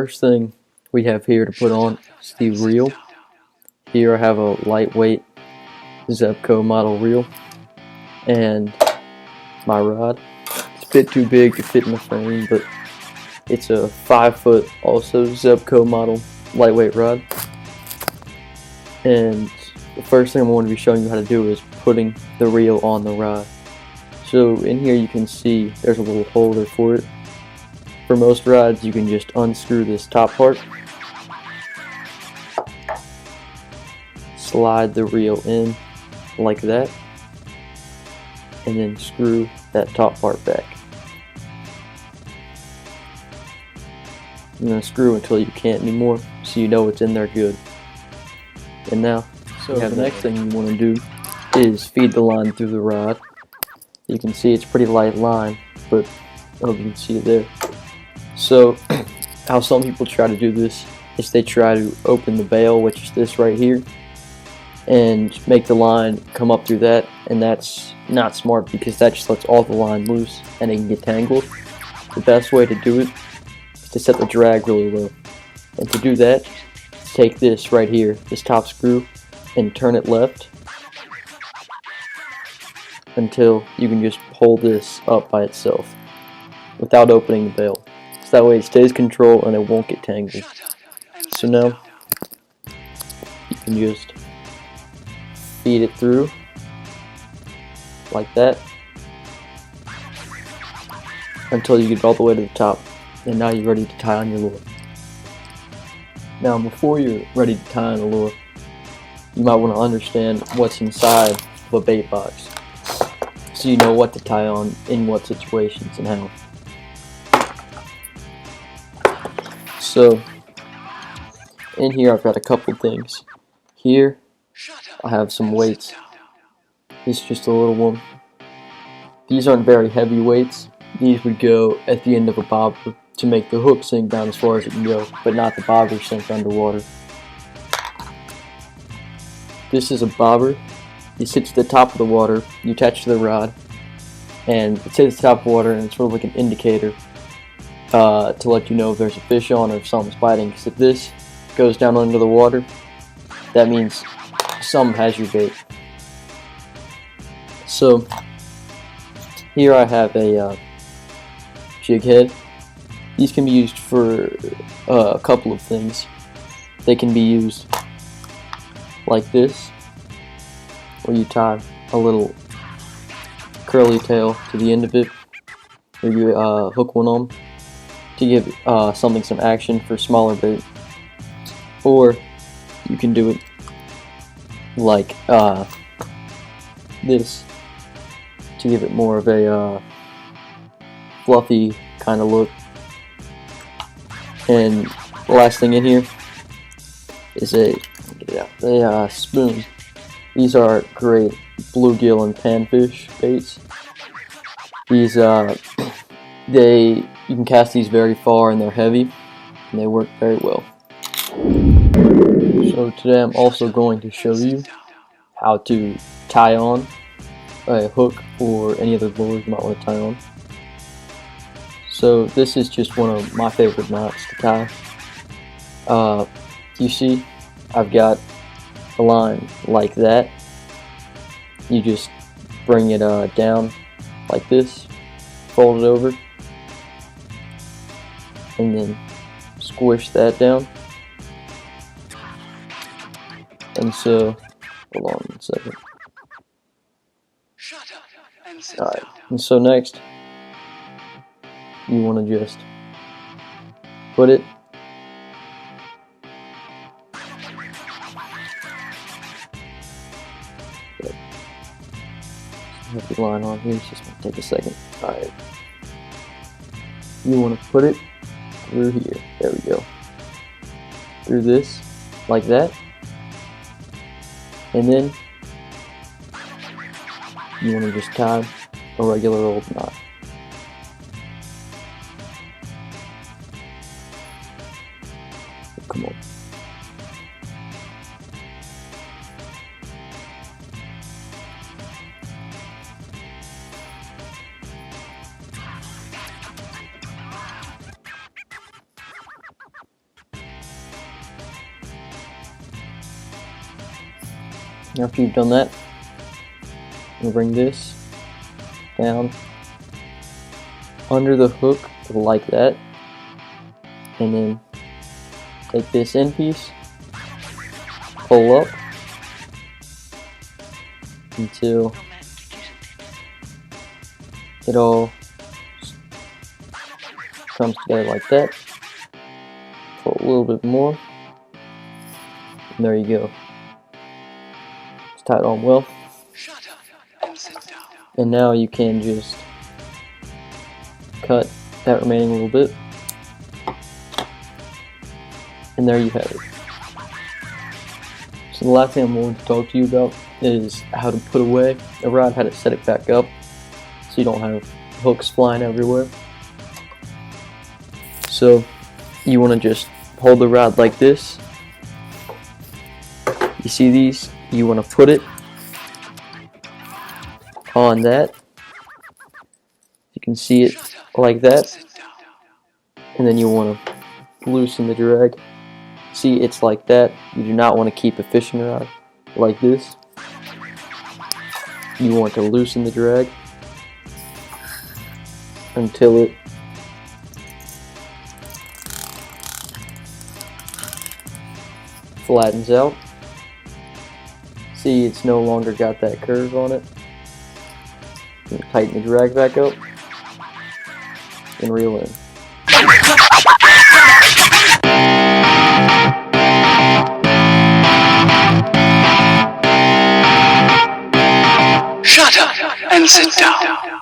first thing we have here to put on is the reel. Here I have a lightweight Zebco model reel and my rod. It's a bit too big to fit in the frame, but it's a 5-foot also Zebco model lightweight rod. And the first thing I'm going to be showing you how to do is putting the reel on the rod. So in here you can see there's a little holder for it. For most rods you can just unscrew this top part, slide the reel in like that, and then screw that top part back. I'm going to screw until you can't anymore, so you know it's in there good. And now, the next thing you want to do is feed the line through the rod. You can see it's a pretty light line, but I hope you can see it there. So, how some people try to do this is they try to open the bail, which is this right here, and make the line come up through that, and that's not smart because that just lets all the line loose and it can get tangled. The best way to do it is to set the drag really low, and to do that, take this right here, this top screw, and turn it left until you can just pull this up by itself without opening the bail. So that way it stays controlled and it won't get tangled. So now you can just feed it through like that until you get all the way to the top, and now you're ready to tie on your lure. Now before you're ready to tie on the lure, you might want to understand what's inside of a bait box, so you know what to tie on in what situations and how. So in here I've got a couple things. Here I have some weights. This is just a little one. These aren't very heavy weights. These would go at the end of a bobber to make the hook sink down as far as it can go, but not the bobber sink underwater. This is a bobber. It sits at the top of the water. You attach to the rod, and it sits at the top of the water, and it's sort of like an indicator to let you know if there's a fish on or if something's biting. Because if this goes down under the water, that means something has your bait. So here I have a jig head. These can be used for a couple of things. They can be used like this, where you tie a little curly tail to the end of it, or you hook one on to give something some action for smaller bait. Or you can do it like this to give it more of a fluffy kind of look. And the last thing in here is a spoon. These are great bluegill and panfish baits. These you can cast these very far, and they're heavy and they work very well. So today I'm also going to show you how to tie on a hook or any other lure you might want to tie on. So this is just one of my favorite knots to tie. You see, I've got a line like that. You just bring it down like this, fold it over, and then squish that down. And so, hold on a second. Alright, and so next, you want to just put it have the line on here, it's just going to take a second. Alright, you want to put it through here, there we go, through this, like that, and then you want to just tie a regular old knot. Come on. After you've done that, you bring this down under the hook like that, and then take this end piece, pull up until it all comes together like that. Pull a little bit more, and there you go. It's tied on well. And now you can just cut that remaining little bit, and there you have it. So the last thing I'm going to talk to you about is how to put away a rod, how to set it back up so you don't have hooks flying everywhere. So you want to just hold the rod like this. You see these? You want to put it on that. You can see it like that. And then you want to loosen the drag. See, it's like that. You do not want to keep a fishing rod like this. You want to loosen the drag until it flattens out. See, it's no longer got that curve on it. Tighten the drag back up and reel in. Shut up and sit down.